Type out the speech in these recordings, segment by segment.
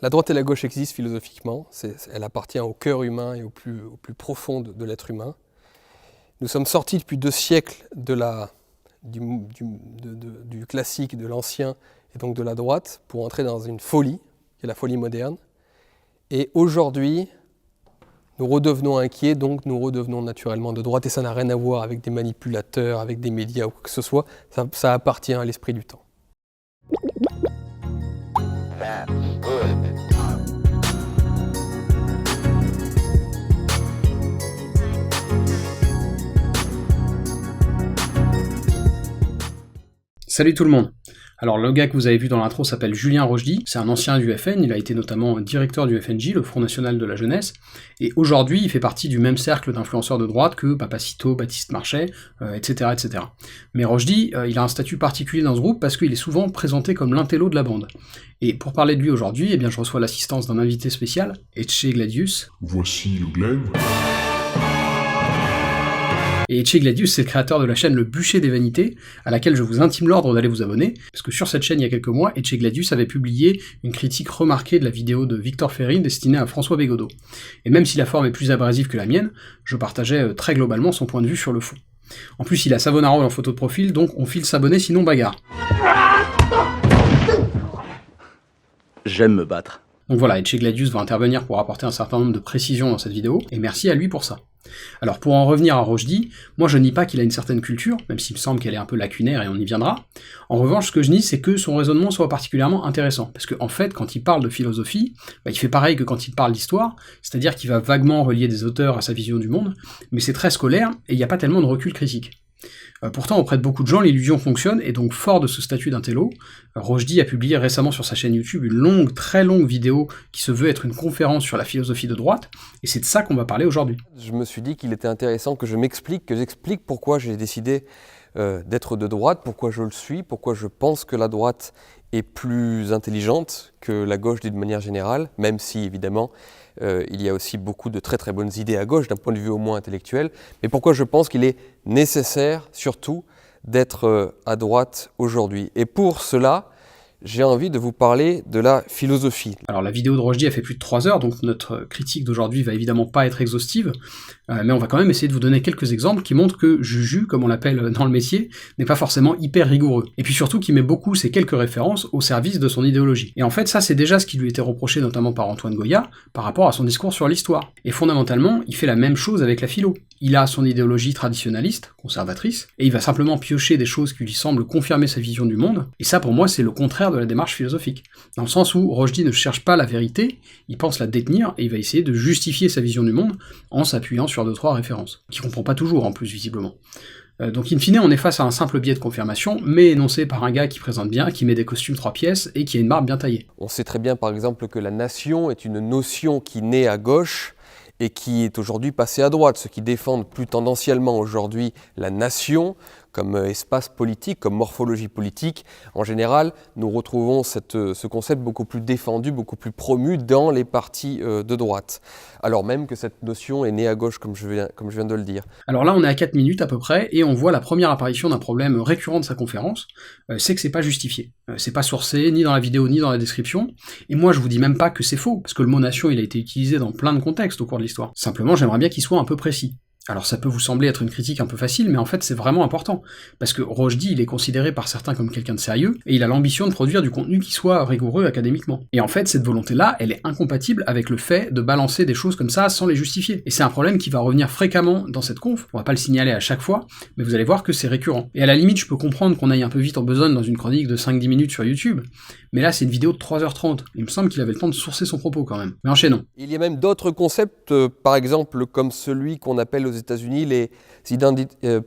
La droite et la gauche existent philosophiquement, elle appartient au cœur humain et au plus profond de l'être humain. Nous sommes sortis depuis 2 siècles du classique, de l'ancien, et donc de la droite, pour entrer dans une folie, qui est la folie moderne. Et aujourd'hui, nous redevenons inquiets, donc nous redevenons naturellement de droite, et ça n'a rien à voir avec des manipulateurs, avec des médias ou quoi que ce soit, ça appartient à l'esprit du temps. Salut tout le monde. Alors le gars que vous avez vu dans l'intro s'appelle Julien Rochdy, c'est un ancien du FN, il a été notamment directeur du FNJ, le Front National de la Jeunesse, et aujourd'hui il fait partie du même cercle d'influenceurs de droite que Papacito, Baptiste Marchais, etc., etc. Mais Rochdy, il a un statut particulier dans ce groupe parce qu'il est souvent présenté comme l'intello de la bande. Et pour parler de lui aujourd'hui, eh bien je reçois l'assistance d'un invité spécial, Etche Gladius. Voici le Glenn. Et Etche Gladius, c'est le créateur de la chaîne Le Bûcher des Vanités, à laquelle je vous intime l'ordre d'aller vous abonner, parce que sur cette chaîne, il y a quelques mois, Etche Gladius avait publié une critique remarquée de la vidéo de Victor Ferry destinée à François Bégodeau. Et même si la forme est plus abrasive que la mienne, je partageais très globalement son point de vue sur le fond. En plus, il a Savonarole en photo de profil, donc on file s'abonner sinon bagarre. J'aime me battre. Donc voilà, Etche Gladius va intervenir pour apporter un certain nombre de précisions dans cette vidéo, et merci à lui pour ça. Alors pour en revenir à Rochdy, moi je nie pas qu'il a une certaine culture, même s'il me semble qu'elle est un peu lacunaire et on y viendra. En revanche, ce que je nie, c'est que son raisonnement soit particulièrement intéressant, parce qu'en fait, quand il parle de philosophie, il fait pareil que quand il parle d'histoire, c'est-à-dire qu'il va vaguement relier des auteurs à sa vision du monde, mais c'est très scolaire, et il n'y a pas tellement de recul critique. Pourtant, auprès de beaucoup de gens, l'illusion fonctionne, et donc fort de ce statut d'intello, Rochdy a publié récemment sur sa chaîne YouTube une très longue vidéo qui se veut être une conférence sur la philosophie de droite, et c'est de ça qu'on va parler aujourd'hui. Je me suis dit qu'il était intéressant que j'explique pourquoi j'ai décidé d'être de droite, pourquoi je le suis, pourquoi je pense que la droite est plus intelligente que la gauche d'une manière générale, même si évidemment il y a aussi beaucoup de très très bonnes idées à gauche d'un point de vue au moins intellectuel, mais pourquoi je pense qu'il est nécessaire surtout d'être à droite aujourd'hui. Et pour cela, j'ai envie de vous parler de la philosophie. Alors la vidéo de Rochdy a fait plus de 3 heures, donc notre critique d'aujourd'hui va évidemment pas être exhaustive, mais on va quand même essayer de vous donner quelques exemples qui montrent que Juju, comme on l'appelle dans le métier, n'est pas forcément hyper rigoureux. Et puis surtout qui met beaucoup ces quelques références au service de son idéologie. Et en fait ça c'est déjà ce qui lui était reproché notamment par Antoine Goya, par rapport à son discours sur l'histoire. Et fondamentalement, il fait la même chose avec la philo. Il a son idéologie traditionnaliste, conservatrice, et il va simplement piocher des choses qui lui semblent confirmer sa vision du monde, et ça pour moi c'est le contraire de la démarche philosophique. Dans le sens où Rochdy ne cherche pas la vérité, il pense la détenir, et il va essayer de justifier sa vision du monde en s'appuyant sur 2-3 références, qu'il comprend pas toujours en plus visiblement. Donc in fine on est face à un simple biais de confirmation, mais énoncé par un gars qui présente bien, qui met des costumes 3 pièces, et qui a une barbe bien taillée. On sait très bien par exemple que la nation est une notion qui naît à gauche, et qui est aujourd'hui passé à droite. Ceux qui défendent plus tendanciellement aujourd'hui la nation comme espace politique, comme morphologie politique, en général, nous retrouvons ce concept beaucoup plus défendu, beaucoup plus promu dans les partis de droite. Alors même que cette notion est née à gauche, comme je viens de le dire. Alors là, on est à 4 minutes à peu près, et on voit la première apparition d'un problème récurrent de sa conférence, c'est que c'est pas justifié. C'est pas sourcé, ni dans la vidéo, ni dans la description, et moi je vous dis même pas que c'est faux, parce que le mot nation, il a été utilisé dans plein de contextes au cours de l'histoire. Simplement, j'aimerais bien qu'il soit un peu précis. Alors ça peut vous sembler être une critique un peu facile, mais en fait c'est vraiment important, parce que Rochdy il est considéré par certains comme quelqu'un de sérieux, et il a l'ambition de produire du contenu qui soit rigoureux académiquement. Et en fait cette volonté-là, elle est incompatible avec le fait de balancer des choses comme ça sans les justifier. Et c'est un problème qui va revenir fréquemment dans cette conf, on va pas le signaler à chaque fois, mais vous allez voir que c'est récurrent. Et à la limite je peux comprendre qu'on aille un peu vite en besogne dans une chronique de 5-10 minutes sur YouTube, mais là c'est une vidéo de 3h30, il me semble qu'il avait le temps de sourcer son propos quand même. Mais enchaînons. Il y a même d'autres concepts, par exemple comme celui qu'on appelle aux États-Unis les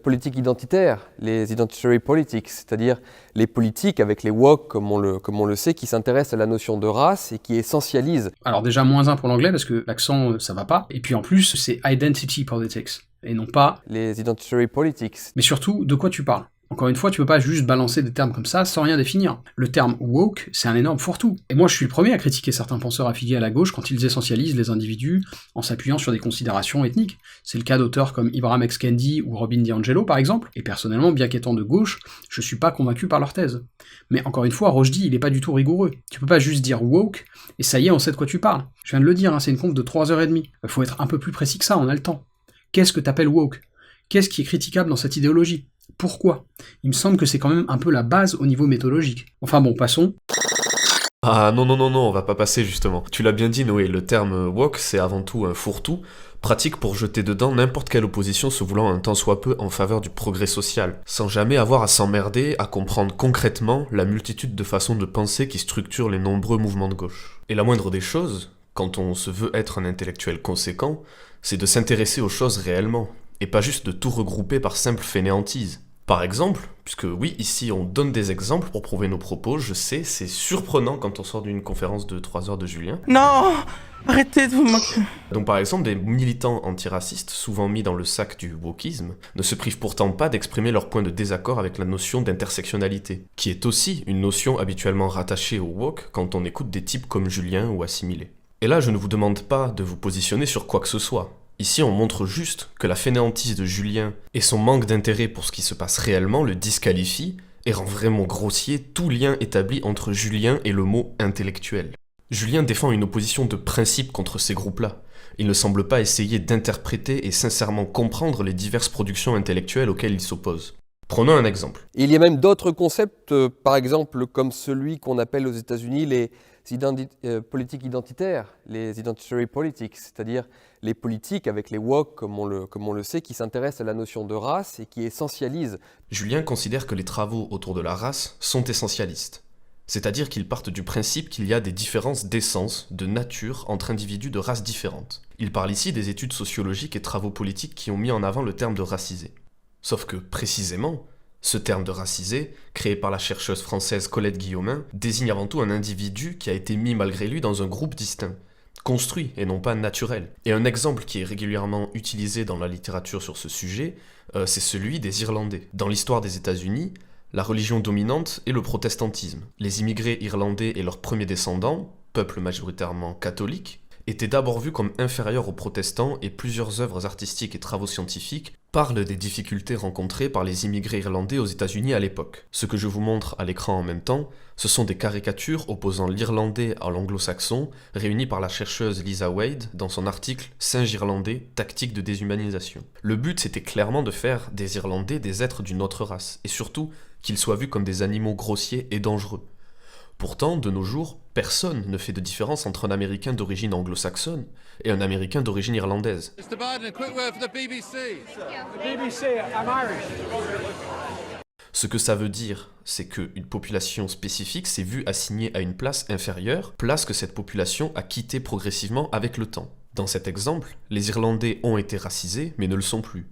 politiques identitaires, les identitary politics, c'est-à-dire les politiques avec les woke, comme on le sait, qui s'intéressent à la notion de race et qui essentialisent. Alors déjà moins 1 pour l'anglais parce que l'accent ça va pas, et puis en plus c'est identity politics, et non pas les identitary politics. Mais surtout, de quoi tu parles? Encore une fois, tu peux pas juste balancer des termes comme ça sans rien définir. Le terme woke, c'est un énorme fourre-tout. Et moi, je suis le premier à critiquer certains penseurs affiliés à la gauche quand ils essentialisent les individus en s'appuyant sur des considérations ethniques. C'est le cas d'auteurs comme Ibram X. Kendi ou Robin DiAngelo, par exemple, et personnellement, bien qu'étant de gauche, je suis pas convaincu par leur thèse. Mais encore une fois, Rochdy, il est pas du tout rigoureux. Tu peux pas juste dire woke, et ça y est, on sait de quoi tu parles. Je viens de le dire, hein, c'est une conf de 3h30. Faut être un peu plus précis que ça, on a le temps. Qu'est-ce que t'appelles woke? Qu'est-ce qui est critiquable dans cette idéologie? Pourquoi? Il me semble que c'est quand même un peu la base au niveau méthodologique. Enfin bon, passons. Ah non, on va pas passer justement. Tu l'as bien dit Noé, le terme woke c'est avant tout un fourre-tout, pratique pour jeter dedans n'importe quelle opposition se voulant un tant soit peu en faveur du progrès social, sans jamais avoir à s'emmerder à comprendre concrètement la multitude de façons de penser qui structurent les nombreux mouvements de gauche. Et la moindre des choses, quand on se veut être un intellectuel conséquent, c'est de s'intéresser aux choses réellement, et pas juste de tout regrouper par simple fainéantise. Par exemple, puisque oui, ici on donne des exemples pour prouver nos propos, je sais, c'est surprenant quand on sort d'une conférence de 3 heures de Julien. Non! Arrêtez de vous moquer. Donc par exemple, des militants antiracistes, souvent mis dans le sac du wokisme, ne se privent pourtant pas d'exprimer leur point de désaccord avec la notion d'intersectionnalité, qui est aussi une notion habituellement rattachée au woke quand on écoute des types comme Julien ou assimilés. Et là, je ne vous demande pas de vous positionner sur quoi que ce soit. Ici, on montre juste que la fainéantise de Julien et son manque d'intérêt pour ce qui se passe réellement le disqualifient et rend vraiment grossier tout lien établi entre Julien et le mot intellectuel. Julien défend une opposition de principe contre ces groupes-là. Il ne semble pas essayer d'interpréter et sincèrement comprendre les diverses productions intellectuelles auxquelles il s'oppose. Prenons un exemple. Il y a même d'autres concepts, par exemple comme celui qu'on appelle aux États-Unis les politiques identitaires, les identitary politics, c'est-à-dire les politiques avec les woke, comme on le sait, qui s'intéressent à la notion de race et qui essentialisent. Julien considère que les travaux autour de la race sont essentialistes. C'est-à-dire qu'ils partent du principe qu'il y a des différences d'essence, de nature, entre individus de races différentes. Il parle ici des études sociologiques et travaux politiques qui ont mis en avant le terme de racisé. Sauf que, précisément, ce terme de racisé, créé par la chercheuse française Colette Guillaumin, désigne avant tout un individu qui a été mis malgré lui dans un groupe distinct, construit et non pas naturel. Et un exemple qui est régulièrement utilisé dans la littérature sur ce sujet, c'est celui des Irlandais. Dans l'histoire des États-Unis, la religion dominante est le protestantisme. Les immigrés irlandais et leurs premiers descendants, peuple majoritairement catholique, étaient d'abord vus comme inférieurs aux protestants et plusieurs œuvres artistiques et travaux scientifiques parlent des difficultés rencontrées par les immigrés irlandais aux États-Unis à l'époque. Ce que je vous montre à l'écran en même temps, ce sont des caricatures opposant l'irlandais à l'anglo-saxon, réunies par la chercheuse Lisa Wade dans son article « Singe irlandais, tactique de déshumanisation ». Le but, c'était clairement de faire des Irlandais des êtres d'une autre race, et surtout qu'ils soient vus comme des animaux grossiers et dangereux. Pourtant, de nos jours, personne ne fait de différence entre un Américain d'origine anglo-saxonne et un Américain d'origine irlandaise. Mr. Biden, a quick word for the BBC. The BBC, I'm Irish. Ce que ça veut dire, c'est qu'une population spécifique s'est vue assignée à une place inférieure, place que cette population a quittée progressivement avec le temps. Dans cet exemple, les Irlandais ont été racisés, mais ne le sont plus.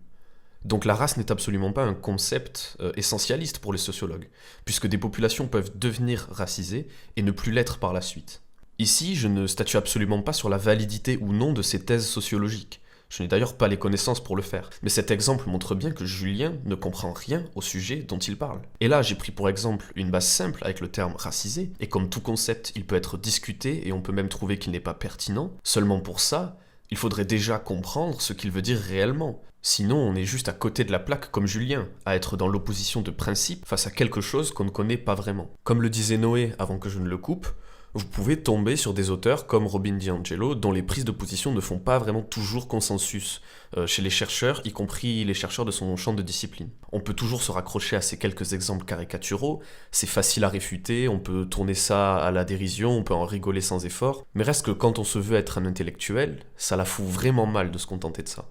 Donc la race n'est absolument pas un concept essentialiste pour les sociologues, puisque des populations peuvent devenir racisées et ne plus l'être par la suite. Ici, je ne statue absolument pas sur la validité ou non de ces thèses sociologiques. Je n'ai d'ailleurs pas les connaissances pour le faire. Mais cet exemple montre bien que Julien ne comprend rien au sujet dont il parle. Et là, j'ai pris pour exemple une base simple avec le terme racisé, et comme tout concept, il peut être discuté et on peut même trouver qu'il n'est pas pertinent. Seulement pour ça, il faudrait déjà comprendre ce qu'il veut dire réellement. Sinon, on est juste à côté de la plaque comme Julien, à être dans l'opposition de principe face à quelque chose qu'on ne connaît pas vraiment. Comme le disait Noé avant que je ne le coupe, vous pouvez tomber sur des auteurs comme Robin DiAngelo dont les prises de position ne font pas vraiment toujours consensus chez les chercheurs, y compris les chercheurs de son champ de discipline. On peut toujours se raccrocher à ces quelques exemples caricaturaux, c'est facile à réfuter, on peut tourner ça à la dérision, on peut en rigoler sans effort, mais reste que quand on se veut être un intellectuel, ça la fout vraiment mal de se contenter de ça.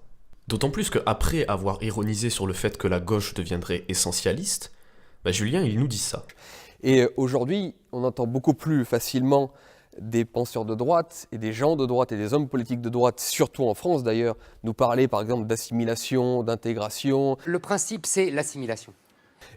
D'autant plus qu'après avoir ironisé sur le fait que la gauche deviendrait essentialiste, Julien il nous dit ça. Et aujourd'hui, on entend beaucoup plus facilement des penseurs de droite et des gens de droite et des hommes politiques de droite, surtout en France d'ailleurs, nous parler par exemple d'assimilation, d'intégration. Le principe, c'est l'assimilation.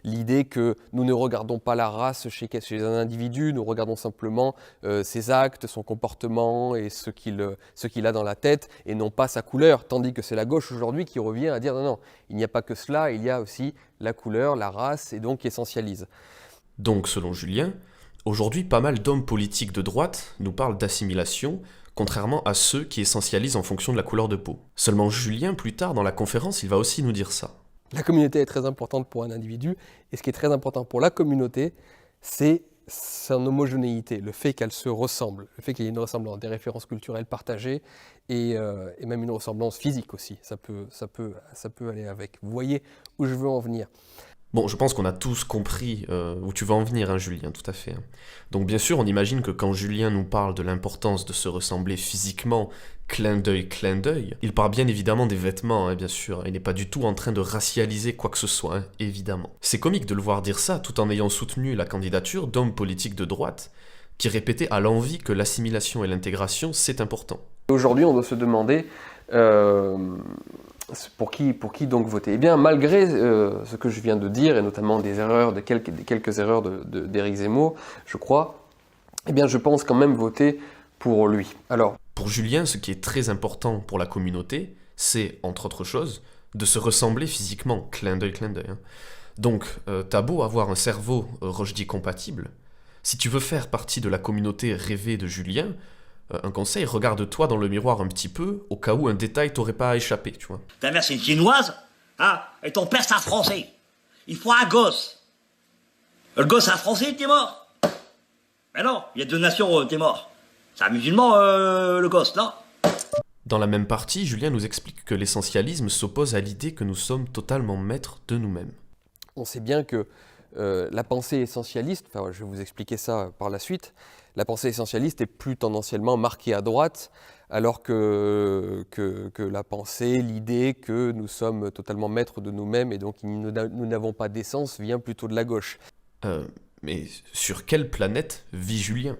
L'idée que nous ne regardons pas la race chez un individu, nous regardons simplement ses actes, son comportement et ce qu'il a dans la tête, et non pas sa couleur, tandis que c'est la gauche aujourd'hui qui revient à dire non, il n'y a pas que cela, il y a aussi la couleur, la race, et donc qui essentialise. Donc, selon Julien, aujourd'hui, pas mal d'hommes politiques de droite nous parlent d'assimilation, contrairement à ceux qui essentialisent en fonction de la couleur de peau. Seulement Julien, plus tard dans la conférence, il va aussi nous dire ça. La communauté est très importante pour un individu, et ce qui est très important pour la communauté, c'est son homogénéité, le fait qu'elle se ressemble, le fait qu'il y ait une ressemblance, des références culturelles partagées, et même une ressemblance physique aussi, ça peut aller avec. Vous voyez où je veux en venir. Bon, je pense qu'on a tous compris où tu vas en venir, hein, Julien, tout à fait. Donc bien sûr, on imagine que quand Julien nous parle de l'importance de se ressembler physiquement, clin d'œil, il parle bien évidemment des vêtements, hein, bien sûr. Il n'est pas du tout en train de racialiser quoi que ce soit, hein, évidemment. C'est comique de le voir dire ça tout en ayant soutenu la candidature d'hommes politiques de droite qui répétaient à l'envi que l'assimilation et l'intégration, c'est important. Aujourd'hui, on doit se demander pour qui donc voter. Eh bien, malgré ce que je viens de dire, et notamment des quelques erreurs d'Éric Zemmour, je crois, eh bien, je pense quand même voter pour lui. Alors, pour Julien, ce qui est très important pour la communauté, c'est, entre autres choses, de se ressembler physiquement, clin d'œil. Hein. Donc, t'as beau avoir un cerveau Rushdie compatible, si tu veux faire partie de la communauté rêvée de Julien, un conseil, regarde-toi dans le miroir un petit peu, au cas où un détail t'aurait pas échappé, tu vois. Ta mère c'est une chinoise, hein, et ton père c'est un français. Il faut un gosse. Le gosse c'est un français, t'es mort. Mais non, il y a 2 nations, t'es mort. C'est un musulman, le gosse, non? Dans la même partie, Julien nous explique que l'essentialisme s'oppose à l'idée que nous sommes totalement maîtres de nous-mêmes. On sait bien que la pensée essentialiste, enfin, je vais vous expliquer ça par la suite, la pensée essentialiste est plus tendanciellement marquée à droite, alors que la pensée, l'idée que nous sommes totalement maîtres de nous-mêmes et donc nous n'avons pas d'essence vient plutôt de la gauche. Mais sur quelle planète vit Julien ?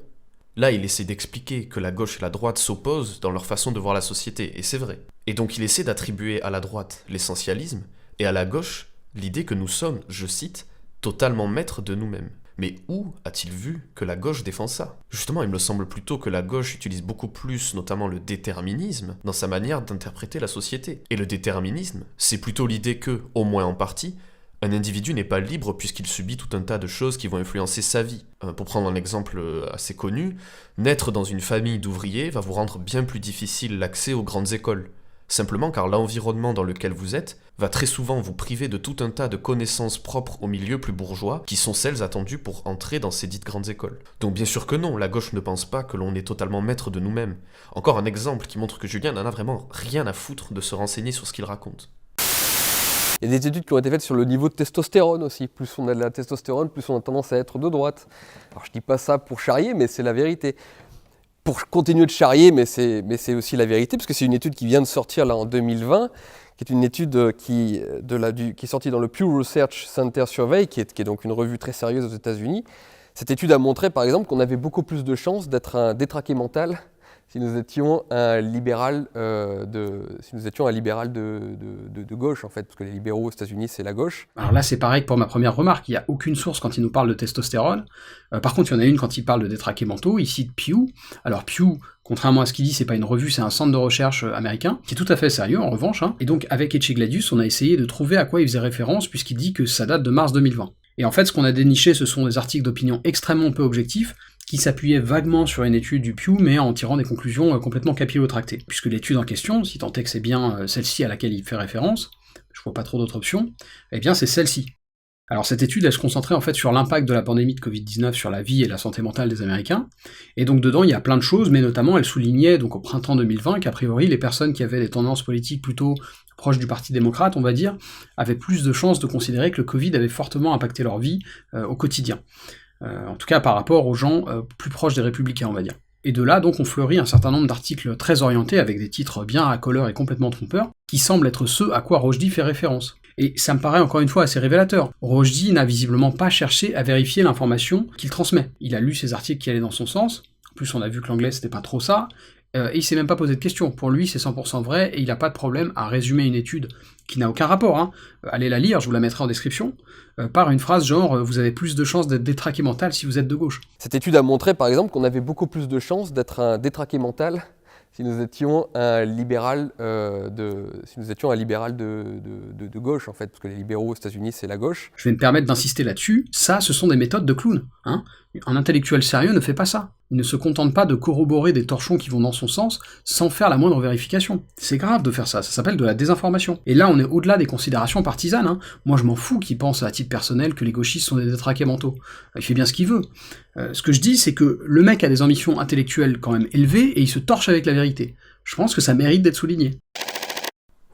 Là, il essaie d'expliquer que la gauche et la droite s'opposent dans leur façon de voir la société, et c'est vrai. Et donc il essaie d'attribuer à la droite l'essentialisme, et à la gauche l'idée que nous sommes, je cite, totalement maîtres de nous-mêmes. Mais où a-t-il vu que la gauche défend ça ? Justement, il me semble plutôt que la gauche utilise beaucoup plus, notamment le déterminisme, dans sa manière d'interpréter la société. Et le déterminisme, c'est plutôt l'idée que, au moins en partie, un individu n'est pas libre puisqu'il subit tout un tas de choses qui vont influencer sa vie. Pour prendre un exemple assez connu, naître dans une famille d'ouvriers va vous rendre bien plus difficile l'accès aux grandes écoles. Simplement car l'environnement dans lequel vous êtes va très souvent vous priver de tout un tas de connaissances propres au milieu plus bourgeois qui sont celles attendues pour entrer dans ces dites grandes écoles. Donc bien sûr que non, la gauche ne pense pas que l'on est totalement maître de nous-mêmes. Encore un exemple qui montre que Julien n'en a vraiment rien à foutre de se renseigner sur ce qu'il raconte. Il y a des études qui ont été faites sur le niveau de testostérone aussi. Plus on a de la testostérone, plus on a tendance à être de droite. Alors je dis pas ça pour charrier, mais c'est la vérité. Pour continuer de charrier, mais c'est aussi la vérité, parce que c'est une étude qui vient de sortir là en 2020, qui est une étude qui est sortie dans le Pew Research Center Survey, qui est donc une revue très sérieuse aux États-Unis. Cette étude a montré par exemple qu'on avait beaucoup plus de chances d'être un détraqué mental si nous étions un libéral de gauche, en fait, parce que les libéraux aux États-Unis, c'est la gauche. Alors là, c'est pareil que pour ma première remarque, il n'y a aucune source quand il nous parle de testostérone. Par contre, il y en a une quand il parle de détraqués mentaux, il cite Pew. Alors Pew, contrairement à ce qu'il dit, c'est pas une revue, c'est un centre de recherche américain, qui est tout à fait sérieux en revanche. Et donc, avec Etchegladius, on a essayé de trouver à quoi il faisait référence, puisqu'il dit que ça date de mars 2020. Et en fait, ce qu'on a déniché, ce sont des articles d'opinion extrêmement peu objectifs, qui s'appuyait vaguement sur une étude du Pew, mais en tirant des conclusions complètement capillotractées. Puisque l'étude en question, si tant est que c'est bien celle-ci à laquelle il fait référence, je vois pas trop d'autres options, eh bien c'est celle-ci. Alors cette étude, elle se concentrait en fait sur l'impact de la pandémie de Covid-19 sur la vie et la santé mentale des Américains, et donc dedans il y a plein de choses, mais notamment elle soulignait donc au printemps 2020 qu'a priori les personnes qui avaient des tendances politiques plutôt proches du Parti démocrate, on va dire, avaient plus de chances de considérer que le Covid avait fortement impacté leur vie au quotidien. En tout cas par rapport aux gens plus proches des républicains, on va dire. Et de là, donc, on fleurit un certain nombre d'articles très orientés, avec des titres bien racoleurs et complètement trompeurs, qui semblent être ceux à quoi Rushdie fait référence. Et ça me paraît encore une fois assez révélateur. Rushdie n'a visiblement pas cherché à vérifier l'information qu'il transmet. Il a lu ces articles qui allaient dans son sens, en plus on a vu que l'anglais c'était pas trop ça, et il s'est même pas posé de questions. Pour lui, c'est 100% vrai, et il n'a pas de problème à résumer une étude qui n'a aucun rapport, hein. Allez la lire, je vous la mettrai en description, par une phrase genre « Vous avez plus de chances d'être détraqué mental si vous êtes de gauche ». Cette étude a montré, par exemple, qu'on avait beaucoup plus de chances d'être un détraqué mental si nous étions un libéral de gauche, en fait, parce que les libéraux aux États-Unis, c'est la gauche. Je vais me permettre d'insister là-dessus, ça, ce sont des méthodes de clown, hein. Un intellectuel sérieux ne fait pas ça. Il ne se contente pas de corroborer des torchons qui vont dans son sens sans faire la moindre vérification. C'est grave de faire ça s'appelle de la désinformation. Et là, on est au-delà des considérations partisanes, hein. Moi, je m'en fous qu'il pense à titre personnel que les gauchistes sont des détraqués mentaux. Il fait bien ce qu'il veut. Ce que je dis, c'est que le mec a des ambitions intellectuelles quand même élevées et il se torche avec la vérité. Je pense que ça mérite d'être souligné.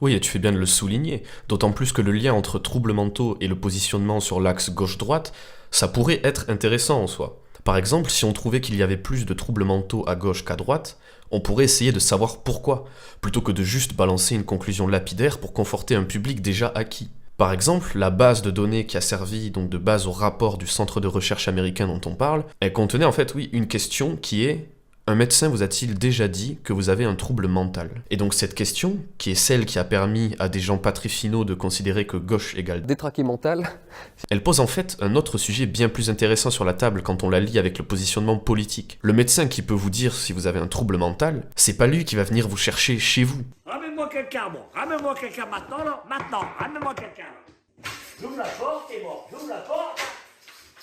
Oui, et tu fais bien de le souligner, d'autant plus que le lien entre troubles mentaux et le positionnement sur l'axe gauche-droite, ça pourrait être intéressant en soi. Par exemple, si on trouvait qu'il y avait plus de troubles mentaux à gauche qu'à droite, on pourrait essayer de savoir pourquoi, plutôt que de juste balancer une conclusion lapidaire pour conforter un public déjà acquis. Par exemple, la base de données qui a servi donc de base au rapport du centre de recherche américain dont on parle, elle contenait en fait, oui, une question qui est: un médecin vous a-t-il déjà dit que vous avez un trouble mental? Et donc cette question, qui est celle qui a permis à des gens pas très finaux de considérer que gauche égale Détraqué mental. elle pose en fait un autre sujet bien plus intéressant sur la table quand on la lie avec le positionnement politique. Le médecin qui peut vous dire si vous avez un trouble mental, c'est pas lui qui va venir vous chercher chez vous. Ramène-moi quelqu'un, bon. Ramène-moi quelqu'un maintenant, là. Maintenant. Ramène-moi quelqu'un. J'ouvre la porte, c'est bon. J'ouvre la porte.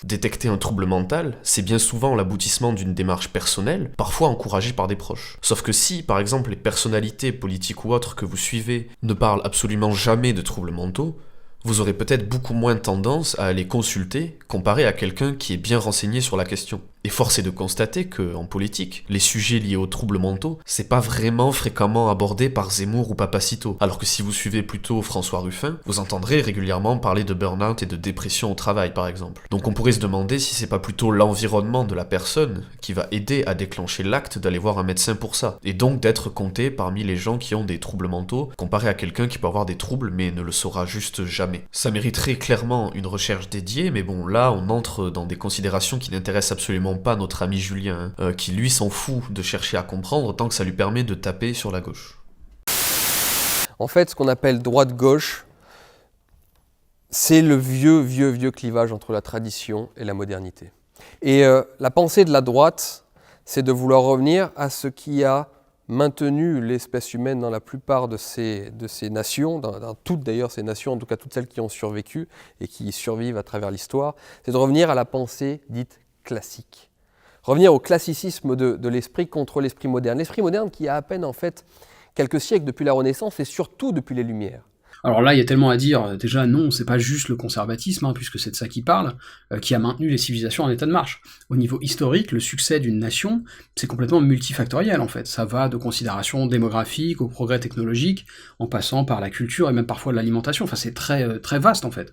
Détecter un trouble mental, c'est bien souvent l'aboutissement d'une démarche personnelle, parfois encouragée par des proches. Sauf que si, par exemple, les personnalités politiques ou autres que vous suivez ne parlent absolument jamais de troubles mentaux, vous aurez peut-être beaucoup moins tendance à aller consulter comparé à quelqu'un qui est bien renseigné sur la question. Et force est de constater que, en politique, les sujets liés aux troubles mentaux, c'est pas vraiment fréquemment abordé par Zemmour ou Papacito. Alors que si vous suivez plutôt François Ruffin, vous entendrez régulièrement parler de burn-out et de dépression au travail, par exemple. Donc on pourrait se demander si c'est pas plutôt l'environnement de la personne qui va aider à déclencher l'acte d'aller voir un médecin pour ça, et donc d'être compté parmi les gens qui ont des troubles mentaux, comparé à quelqu'un qui peut avoir des troubles mais ne le saura juste jamais. Ça mériterait clairement une recherche dédiée, mais bon, là on entre dans des considérations qui n'intéressent absolument pas notre ami Julien, qui lui s'en fout de chercher à comprendre tant que ça lui permet de taper sur la gauche. En fait, ce qu'on appelle droite-gauche, c'est le vieux clivage entre la tradition et la modernité. Et la pensée de la droite, c'est de vouloir revenir à ce qui a maintenu l'espèce humaine dans la plupart de ces nations, dans toutes d'ailleurs ces nations, en tout cas toutes celles qui ont survécu et qui survivent à travers l'histoire, c'est de revenir à la pensée dite classique. Revenir au classicisme de l'esprit contre l'esprit moderne. L'esprit moderne qui a à peine en fait quelques siècles depuis la Renaissance et surtout depuis les Lumières. Alors là, il y a tellement à dire. Déjà, non, c'est pas juste le conservatisme, hein, puisque c'est de ça qu'il parle, qui a maintenu les civilisations en état de marche. Au niveau historique, le succès d'une nation, c'est complètement multifactoriel, en fait. Ça va de considérations démographiques au progrès technologique, en passant par la culture et même parfois l'alimentation. Enfin, c'est très, très vaste, en fait.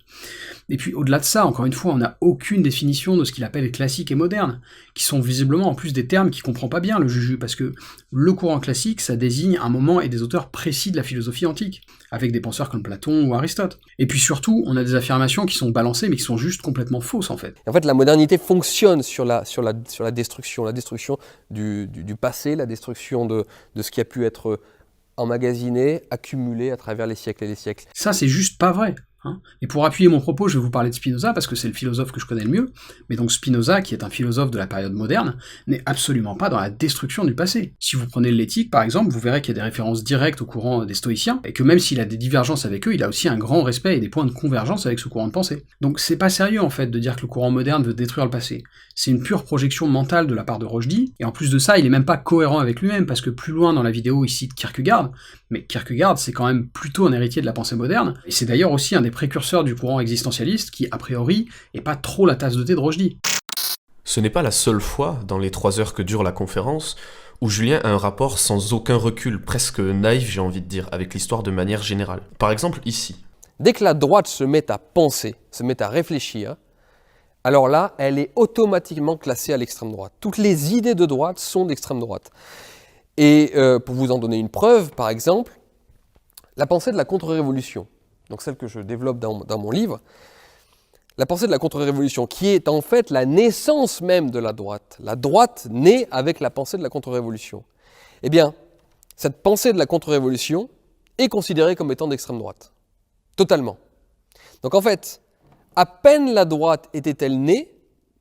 Et puis, au-delà de ça, encore une fois, on n'a aucune définition de ce qu'il appelle classique et moderne, qui sont visiblement en plus des termes qu'il comprend pas bien, le Juju, parce que le courant classique, ça désigne un moment et des auteurs précis de la philosophie antique, avec des penseurs comme Platon ou Aristote. Et puis surtout, on a des affirmations qui sont balancées, mais qui sont juste complètement fausses, en fait. Et en fait, la modernité fonctionne sur la destruction du passé, la destruction de ce qui a pu être emmagasiné, accumulé à travers les siècles et les siècles. Ça, c'est juste pas vrai. Et pour appuyer mon propos, je vais vous parler de Spinoza, parce que c'est le philosophe que je connais le mieux, mais donc Spinoza, qui est un philosophe de la période moderne, n'est absolument pas dans la destruction du passé. Si vous prenez l'éthique, par exemple, vous verrez qu'il y a des références directes au courant des stoïciens, et que même s'il a des divergences avec eux, il a aussi un grand respect et des points de convergence avec ce courant de pensée. Donc c'est pas sérieux, en fait, de dire que le courant moderne veut détruire le passé. C'est une pure projection mentale de la part de Rushdie, et en plus de ça, il est même pas cohérent avec lui-même, parce que plus loin dans la vidéo, il cite Kierkegaard, mais Kierkegaard, c'est quand même plutôt un héritier de la pensée moderne, et c'est d'ailleurs aussi un des précurseurs du courant existentialiste qui, a priori, est pas trop la tasse de thé de Rushdie. Ce n'est pas la seule fois, dans les 3 heures que dure la conférence, où Julien a un rapport sans aucun recul, presque naïf j'ai envie de dire, avec l'histoire de manière générale. Par exemple ici. Dès que la droite se met à penser, se met à réfléchir, alors là, elle est automatiquement classée à l'extrême droite. Toutes les idées de droite sont d'extrême droite. Et pour vous en donner une preuve, par exemple, la pensée de la contre-révolution, donc celle que je développe dans mon livre, la pensée de la contre-révolution, qui est en fait la naissance même de la droite. La droite naît avec la pensée de la contre-révolution. Eh bien, cette pensée de la contre-révolution est considérée comme étant d'extrême droite. Totalement. Donc en fait, à peine la droite était-elle née,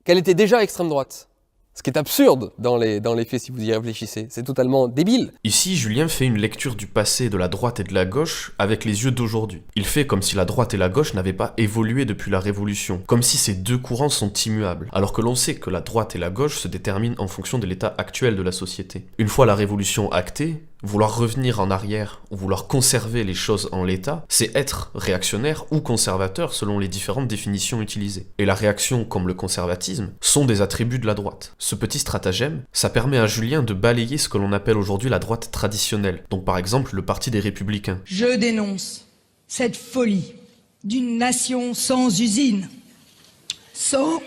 qu'elle était déjà extrême droite. Ce qui est absurde dans les faits si vous y réfléchissez. C'est totalement débile. Ici, Julien fait une lecture du passé de la droite et de la gauche avec les yeux d'aujourd'hui. Il fait comme si la droite et la gauche n'avaient pas évolué depuis la Révolution, comme si ces deux courants sont immuables, alors que l'on sait que la droite et la gauche se déterminent en fonction de l'état actuel de la société. Une fois la Révolution actée, vouloir revenir en arrière ou vouloir conserver les choses en l'état, c'est être réactionnaire ou conservateur selon les différentes définitions utilisées. Et la réaction comme le conservatisme sont des attributs de la droite. Ce petit stratagème, ça permet à Julien de balayer ce que l'on appelle aujourd'hui la droite traditionnelle, donc par exemple le Parti des Républicains. Je dénonce cette folie d'une nation sans usine, sans...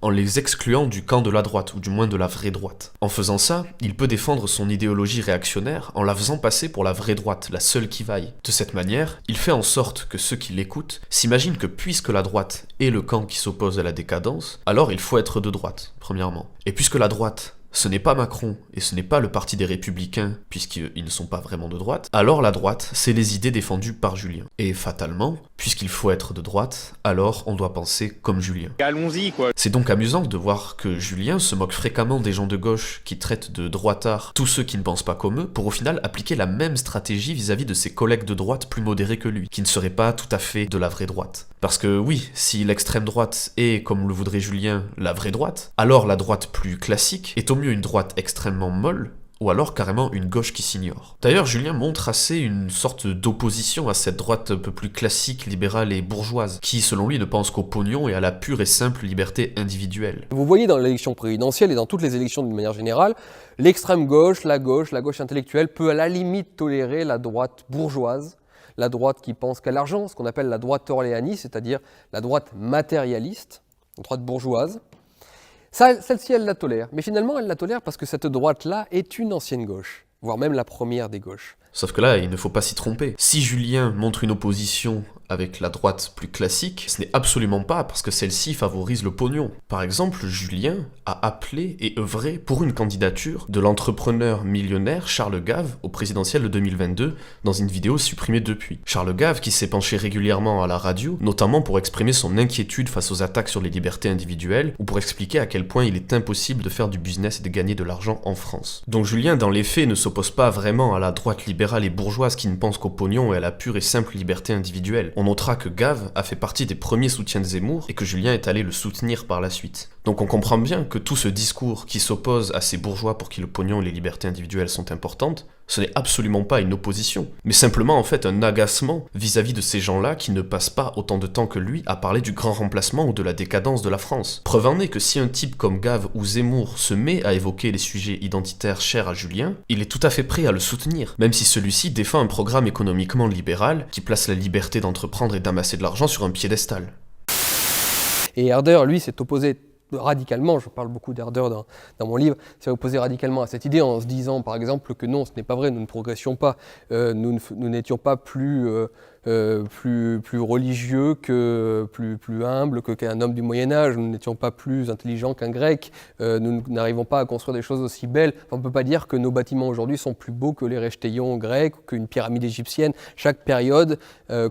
en les excluant du camp de la droite, ou du moins de la vraie droite. En faisant ça, il peut défendre son idéologie réactionnaire en la faisant passer pour la vraie droite, la seule qui vaille. De cette manière, il fait en sorte que ceux qui l'écoutent s'imaginent que puisque la droite est le camp qui s'oppose à la décadence, alors il faut être de droite, premièrement. Et puisque la droite, ce n'est pas Macron et ce n'est pas le Parti des Républicains, puisqu'ils ne sont pas vraiment de droite, alors la droite, c'est les idées défendues par Julien. Et fatalement, puisqu'il faut être de droite, alors on doit penser comme Julien. Allons-y, quoi. C'est donc amusant de voir que Julien se moque fréquemment des gens de gauche qui traitent de droitards tous ceux qui ne pensent pas comme eux, pour au final appliquer la même stratégie vis-à-vis de ses collègues de droite plus modérés que lui, qui ne seraient pas tout à fait de la vraie droite. Parce que oui, si l'extrême droite est, comme le voudrait Julien, la vraie droite, alors la droite plus classique est au mieux une droite extrêmement molle, ou alors carrément une gauche qui s'ignore. D'ailleurs, Julien montre assez une sorte d'opposition à cette droite un peu plus classique, libérale et bourgeoise, qui selon lui ne pense qu'au pognon et à la pure et simple liberté individuelle. Vous voyez dans l'élection présidentielle et dans toutes les élections d'une manière générale, l'extrême gauche, la gauche intellectuelle peut à la limite tolérer la droite bourgeoise, la droite qui pense qu'à l'argent, ce qu'on appelle la droite orléaniste, c'est-à-dire la droite matérialiste, la droite bourgeoise. Celle-ci, elle la tolère. Mais finalement, elle la tolère parce que cette droite-là est une ancienne gauche, voire même la première des gauches. Sauf que là, il ne faut pas s'y tromper. Si Julien montre une opposition avec la droite plus classique, ce n'est absolument pas parce que celle-ci favorise le pognon. Par exemple, Julien a appelé et œuvré pour une candidature de l'entrepreneur millionnaire Charles Gave au présidentiel de 2022 dans une vidéo supprimée depuis. Charles Gave qui s'est penché régulièrement à la radio, notamment pour exprimer son inquiétude face aux attaques sur les libertés individuelles ou pour expliquer à quel point il est impossible de faire du business et de gagner de l'argent en France. Donc Julien, dans les faits, ne s'oppose pas vraiment à la droite libérale et bourgeoise qui ne pense qu'au pognon et à la pure et simple liberté individuelle. On notera que Gave a fait partie des premiers soutiens de Zemmour et que Julien est allé le soutenir par la suite. Donc on comprend bien que tout ce discours qui s'oppose à ces bourgeois pour qui le pognon et les libertés individuelles sont importantes, ce n'est absolument pas une opposition, mais simplement en fait un agacement vis-à-vis de ces gens-là qui ne passent pas autant de temps que lui à parler du grand remplacement ou de la décadence de la France. Preuve en est que si un type comme Gave ou Zemmour se met à évoquer les sujets identitaires chers à Julien, il est tout à fait prêt à le soutenir, même si celui-ci défend un programme économiquement libéral qui place la liberté d'entreprendre et d'amasser de l'argent sur un piédestal. Et Herder, lui, s'est opposé radicalement, je parle beaucoup d'Herder dans mon livre, s'est opposé radicalement à cette idée en se disant par exemple que non, ce n'est pas vrai, nous ne progressions pas, nous n'étions pas plus religieux, plus humbles qu'un homme du Moyen-Âge, nous n'étions pas plus intelligents qu'un grec, nous n'arrivons pas à construire des choses aussi belles. Enfin, on ne peut pas dire que nos bâtiments aujourd'hui sont plus beaux que les Rechteions grecs ou qu'une pyramide égyptienne. Chaque période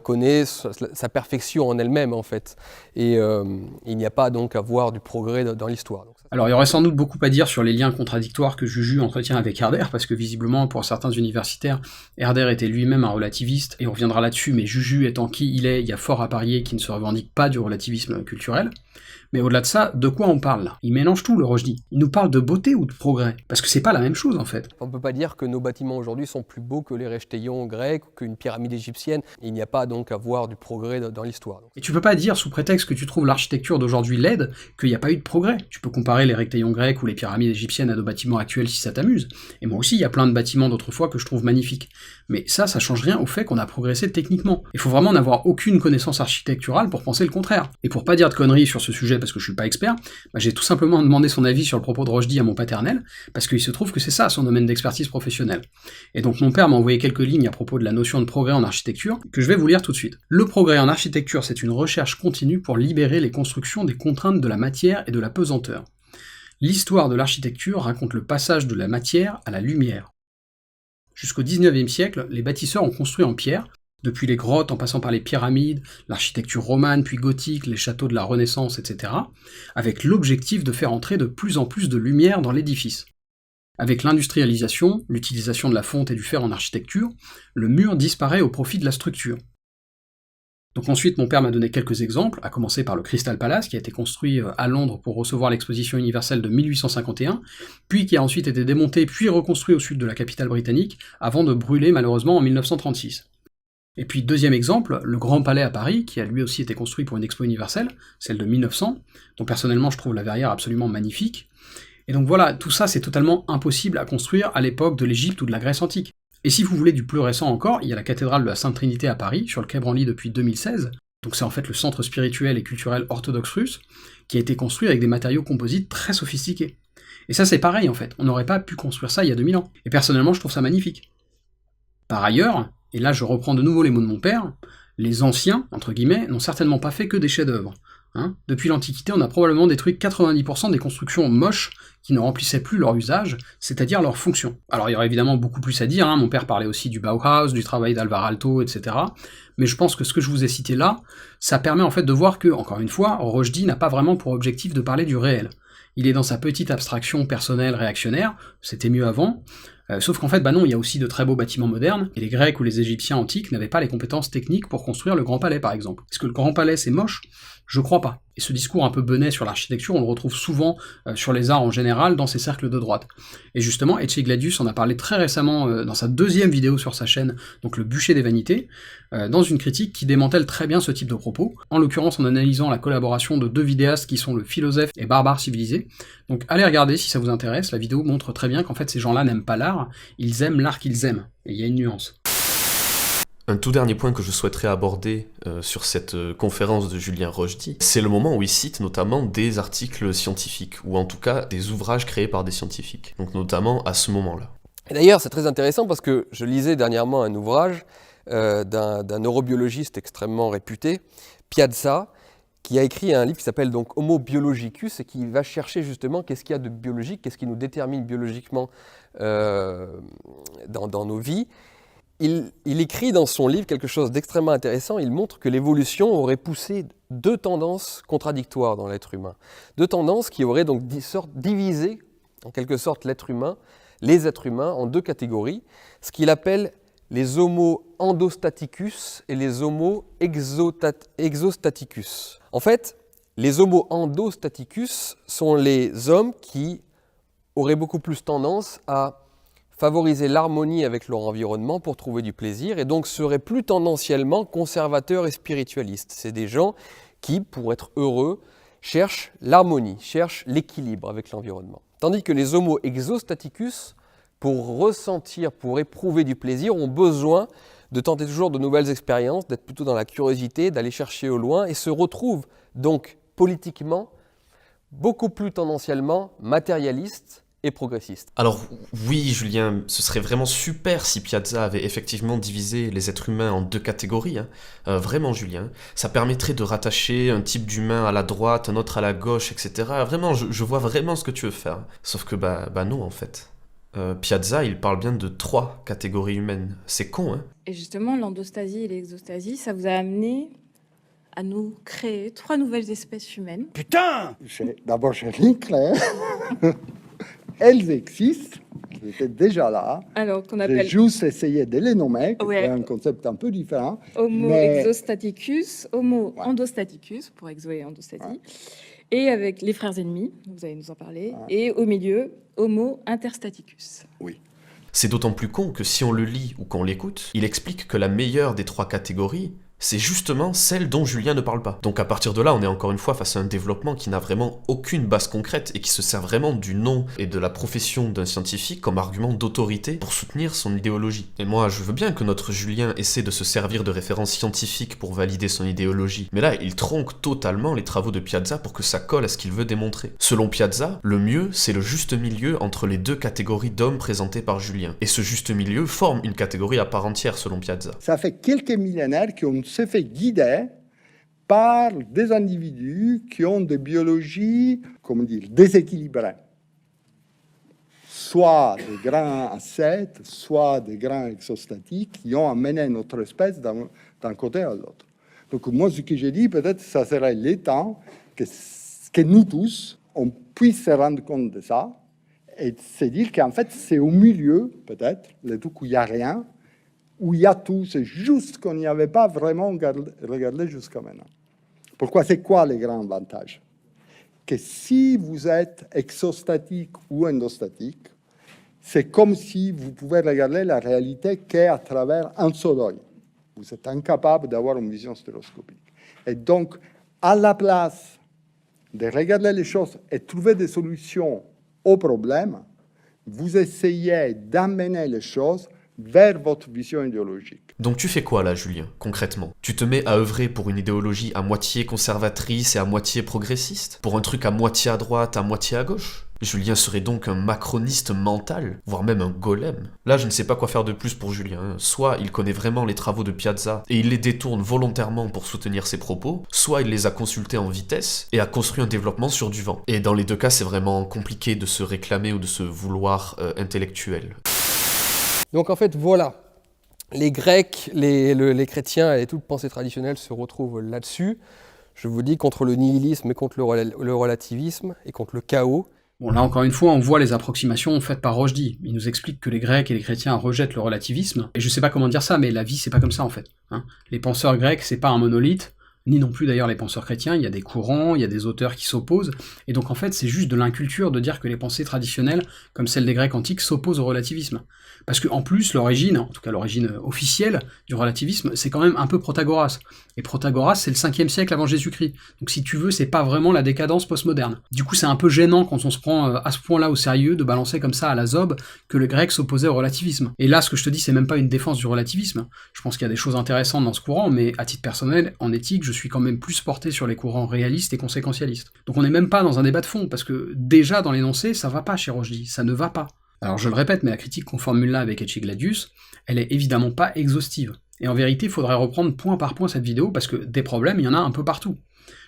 connaît sa perfection en elle-même en fait. Et il n'y a pas donc à voir du progrès dans l'histoire. Alors il y aurait sans doute beaucoup à dire sur les liens contradictoires que Juju entretient avec Herder, parce que visiblement pour certains universitaires, Herder était lui-même un relativiste, et on reviendra là-dessus, mais Juju étant qui il est, il y a fort à parier qu'il ne se revendique pas du relativisme culturel. Mais au-delà de ça, de quoi on parle là? Il mélange tout, le Rochdi. Il nous parle de beauté ou de progrès? Parce que c'est pas la même chose en fait. On ne peut pas dire que nos bâtiments aujourd'hui sont plus beaux que les Rechteions grecs ou qu'une pyramide égyptienne. Il n'y a pas donc à voir du progrès dans l'histoire. Et tu peux pas dire, sous prétexte que tu trouves l'architecture d'aujourd'hui laide, qu'il n'y a pas eu de progrès. Tu peux comparer les Rechteions grecs ou les pyramides égyptiennes à nos bâtiments actuels si ça t'amuse. Et moi aussi, il y a plein de bâtiments d'autrefois que je trouve magnifiques. Mais ça change rien au fait qu'on a progressé techniquement. Il faut vraiment n'avoir aucune connaissance architecturale pour penser le contraire. Et pour pas dire de conneries sur sur ce sujet parce que je suis pas expert, j'ai tout simplement demandé son avis sur le propos de Rochdy à mon paternel, parce qu'il se trouve que c'est ça son domaine d'expertise professionnelle. Et donc mon père m'a envoyé quelques lignes à propos de la notion de progrès en architecture, que je vais vous lire tout de suite. Le progrès en architecture, c'est une recherche continue pour libérer les constructions des contraintes de la matière et de la pesanteur. L'histoire de l'architecture raconte le passage de la matière à la lumière. Jusqu'au XIXe siècle, les bâtisseurs ont construit en pierre, depuis les grottes en passant par les pyramides, l'architecture romane puis gothique, les châteaux de la Renaissance, etc., avec l'objectif de faire entrer de plus en plus de lumière dans l'édifice. Avec l'industrialisation, l'utilisation de la fonte et du fer en architecture, le mur disparaît au profit de la structure. Donc ensuite, mon père m'a donné quelques exemples, à commencer par le Crystal Palace, qui a été construit à Londres pour recevoir l'exposition universelle de 1851, puis qui a ensuite été démonté puis reconstruit au sud de la capitale britannique, avant de brûler malheureusement en 1936. Et puis deuxième exemple, le Grand Palais à Paris, qui a lui aussi été construit pour une expo universelle, celle de 1900, dont personnellement je trouve la verrière absolument magnifique. Et donc voilà, tout ça c'est totalement impossible à construire à l'époque de l'Égypte ou de la Grèce antique. Et si vous voulez du plus récent encore, il y a la cathédrale de la Sainte Trinité à Paris, sur le quai Branly depuis 2016, donc c'est en fait le centre spirituel et culturel orthodoxe russe, qui a été construit avec des matériaux composites très sophistiqués. Et ça c'est pareil en fait, on n'aurait pas pu construire ça il y a 2000 ans. Et personnellement je trouve ça magnifique. Par ailleurs, et là je reprends de nouveau les mots de mon père, les anciens, entre guillemets, n'ont certainement pas fait que des chefs-d'œuvre. Depuis l'Antiquité, on a probablement détruit 90% des constructions moches qui ne remplissaient plus leur usage, c'est-à-dire leur fonction. Alors il y aurait évidemment beaucoup plus à dire, mon père parlait aussi du Bauhaus, du travail d'Alvar Aalto, etc. Mais je pense que ce que je vous ai cité là, ça permet en fait de voir que, encore une fois, Rochdy n'a pas vraiment pour objectif de parler du réel. Il est dans sa petite abstraction personnelle réactionnaire, c'était mieux avant, sauf qu'en fait, non, il y a aussi de très beaux bâtiments modernes, et les Grecs ou les Égyptiens antiques n'avaient pas les compétences techniques pour construire le Grand Palais, par exemple. Est-ce que le Grand Palais, c'est moche ? Je crois pas. Et ce discours un peu benet sur l'architecture, on le retrouve souvent sur les arts en général, dans ces cercles de droite. Et justement, Etche Gladius en a parlé très récemment dans sa deuxième vidéo sur sa chaîne, donc le bûcher des vanités, dans une critique qui démantèle très bien ce type de propos, en l'occurrence en analysant la collaboration de deux vidéastes qui sont le Philosophe et Barbare Civilisé. Donc allez regarder si ça vous intéresse, la vidéo montre très bien qu'en fait ces gens-là n'aiment pas l'art, ils aiment l'art qu'ils aiment, et il y a une nuance. Un tout dernier point que je souhaiterais aborder sur cette conférence de Julien Rochdy, c'est le moment où il cite notamment des articles scientifiques, ou en tout cas des ouvrages créés par des scientifiques, donc notamment à ce moment-là. Et d'ailleurs, c'est très intéressant parce que je lisais dernièrement un ouvrage d'un neurobiologiste extrêmement réputé, Piazza, qui a écrit un livre qui s'appelle donc Homo biologicus et qui va chercher justement qu'est-ce qu'il y a de biologique, qu'est-ce qui nous détermine biologiquement dans nos vies. Il écrit dans son livre quelque chose d'extrêmement intéressant. Il montre que l'évolution aurait poussé deux tendances contradictoires dans l'être humain. Deux tendances qui auraient donc divisé, en quelque sorte, les êtres humains en deux catégories, ce qu'il appelle les Homo endostaticus et les Homo exostaticus. En fait, les Homo endostaticus sont les hommes qui auraient beaucoup plus tendance à favoriser l'harmonie avec leur environnement pour trouver du plaisir et donc seraient plus tendanciellement conservateurs et spiritualistes. C'est des gens qui, pour être heureux, cherchent l'harmonie, cherchent l'équilibre avec l'environnement. Tandis que les Homo exostaticus, pour ressentir, pour éprouver du plaisir, ont besoin de tenter toujours de nouvelles expériences, d'être plutôt dans la curiosité, d'aller chercher au loin et se retrouvent donc politiquement beaucoup plus tendanciellement matérialistes et progressiste. Alors oui, Julien, ce serait vraiment super si Piazza avait effectivement divisé les êtres humains en deux catégories. Vraiment, Julien. Ça permettrait de rattacher un type d'humain à la droite, un autre à la gauche, etc. Vraiment, je vois vraiment ce que tu veux faire. Sauf que, non, en fait. Piazza, il parle bien de 3 catégories humaines. C'est con, hein ? Et justement, l'endostasie et l'exostasie, ça vous a amené à nous créer 3 nouvelles espèces humaines. Putain ! D'abord, j'ai rien clair. Elles existent, elles étaient déjà là. Alors, qu'on appelle... J'ai juste essayé de les nommer, ouais. C'est un concept un peu différent. Homo exostaticus, Homo endostaticus, pour exo et endostasie, et avec les frères ennemis, vous allez nous en parler, et au milieu, Homo interstaticus. Oui. C'est d'autant plus con que si on le lit ou qu'on l'écoute, il explique que la meilleure des 3 catégories, c'est justement celle dont Julien ne parle pas. Donc à partir de là, on est encore une fois face à un développement qui n'a vraiment aucune base concrète et qui se sert vraiment du nom et de la profession d'un scientifique comme argument d'autorité pour soutenir son idéologie. Et moi, je veux bien que notre Julien essaie de se servir de références scientifiques pour valider son idéologie, mais là, il tronque totalement les travaux de Piazza pour que ça colle à ce qu'il veut démontrer. Selon Piazza, le mieux, c'est le juste milieu entre les deux catégories d'hommes présentées par Julien. Et ce juste milieu forme une catégorie à part entière, selon Piazza. Ça fait quelques millénaires qu'on se fait guider par des individus qui ont des biologies, comment dire, déséquilibrées. Soit des grands ascètes, soit des grands exostatiques qui ont amené notre espèce d'un côté à l'autre. Donc moi, ce que j'ai dit, peut-être ça serait le temps que nous tous, on puisse se rendre compte de ça et se dire qu'en fait, c'est au milieu, peut-être, le truc où il n'y a rien, où il y a tout, c'est juste qu'on n'y avait pas vraiment regardé jusqu'à maintenant. Pourquoi? C'est quoi les grands avantages? Que si vous êtes exostatique ou endostatique, c'est comme si vous pouvez regarder la réalité qu'à travers un seul œil. Vous êtes incapable d'avoir une vision stéréoscopique. Et donc, à la place de regarder les choses et trouver des solutions aux problèmes, vous essayez d'amener les choses vers votre vision idéologique. Donc tu fais quoi là, Julien, concrètement? Tu te mets à œuvrer pour une idéologie à moitié conservatrice et à moitié progressiste? Pour un truc à moitié à droite, à moitié à gauche? Julien serait donc un macroniste mental, voire même un golem. Là, je ne sais pas quoi faire de plus pour Julien. Soit il connaît vraiment les travaux de Piazza et il les détourne volontairement pour soutenir ses propos, soit il les a consultés en vitesse et a construit un développement sur du vent. Et dans les deux cas, c'est vraiment compliqué de se réclamer ou de se vouloir intellectuel. Donc en fait, voilà, les Grecs, les chrétiens et toute pensée traditionnelle se retrouvent là-dessus. Je vous dis, contre le nihilisme et contre le relativisme et contre le chaos. Bon, là, encore une fois, on voit les approximations faites par Rochdy. Il nous explique que les Grecs et les chrétiens rejettent le relativisme. Et je sais pas comment dire ça, mais la vie, c'est pas comme ça, en fait. Hein. Les penseurs grecs, c'est pas un monolithe, ni non plus d'ailleurs les penseurs chrétiens. Il y a des courants, il y a des auteurs qui s'opposent. Et donc, en fait, c'est juste de l'inculture de dire que les pensées traditionnelles, comme celles des Grecs antiques, s'opposent au relativisme. Parce qu'en plus, l'origine, en tout cas l'origine officielle du relativisme, c'est quand même un peu Protagoras. Et Protagoras, c'est le 5e siècle avant Jésus-Christ. Donc si tu veux, c'est pas vraiment la décadence postmoderne. Du coup, c'est un peu gênant quand on se prend à ce point-là au sérieux de balancer comme ça à la zob que le grec s'opposait au relativisme. Et là, ce que je te dis, c'est même pas une défense du relativisme. Je pense qu'il y a des choses intéressantes dans ce courant, mais à titre personnel, en éthique, je suis quand même plus porté sur les courants réalistes et conséquentialistes. Donc on n'est même pas dans un débat de fond, parce que déjà dans l'énoncé, ça va pas chez Rochdy, ça ne va pas. Alors je le répète, mais la critique qu'on formule là avec Etche Gladius, elle est évidemment pas exhaustive. Et en vérité, il faudrait reprendre point par point cette vidéo, parce que des problèmes, il y en a un peu partout.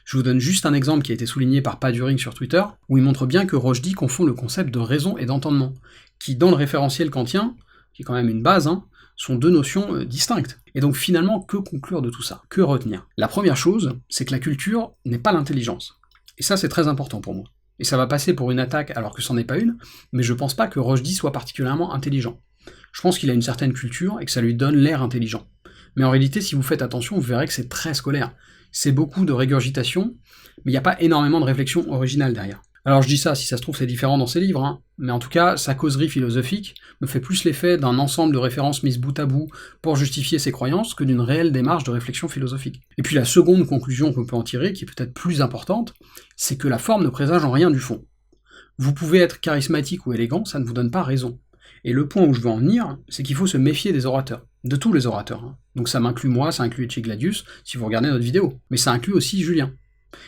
Je vous donne juste un exemple qui a été souligné par Paduring sur Twitter, où il montre bien que Rochdy confond le concept de raison et d'entendement, qui dans le référentiel kantien, qui est quand même une base, sont deux notions distinctes. Et donc finalement, que conclure de tout ça? Que retenir? La première chose, c'est que la culture n'est pas l'intelligence. Et ça, c'est très important pour moi. Et ça va passer pour une attaque alors que c'en est pas une, mais je pense pas que Rochdy soit particulièrement intelligent. Je pense qu'il a une certaine culture et que ça lui donne l'air intelligent. Mais en réalité, si vous faites attention, vous verrez que c'est très scolaire. C'est beaucoup de régurgitation, mais il n'y a pas énormément de réflexion originale derrière. Alors je dis ça, si ça se trouve c'est différent dans ses livres, mais en tout cas, sa causerie philosophique me fait plus l'effet d'un ensemble de références mises bout à bout pour justifier ses croyances que d'une réelle démarche de réflexion philosophique. Et puis la seconde conclusion qu'on peut en tirer, qui est peut-être plus importante, c'est que la forme ne présage en rien du fond. Vous pouvez être charismatique ou élégant, ça ne vous donne pas raison. Et le point où je veux en venir, c'est qu'il faut se méfier des orateurs. De tous les orateurs. Donc ça m'inclut moi, ça inclut Etche Gladius, si vous regardez notre vidéo. Mais ça inclut aussi Julien.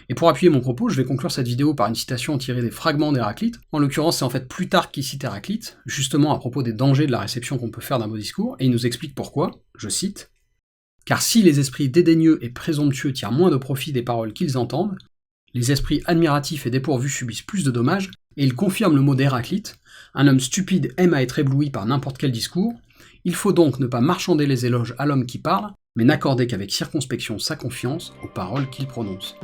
Et pour appuyer mon propos, je vais conclure cette vidéo par une citation tirée des fragments d'Héraclite. En l'occurrence, c'est en fait Plutarque qui cite Héraclite, justement à propos des dangers de la réception qu'on peut faire d'un beau discours, et il nous explique pourquoi, je cite, « Car si les esprits dédaigneux et présomptueux tirent moins de profit des paroles qu'ils entendent, les esprits admiratifs et dépourvus subissent plus de dommages, et il confirme le mot d'Héraclite, un homme stupide aime à être ébloui par n'importe quel discours, il faut donc ne pas marchander les éloges à l'homme qui parle, mais n'accorder qu'avec circonspection sa confiance aux paroles qu'il prononce. »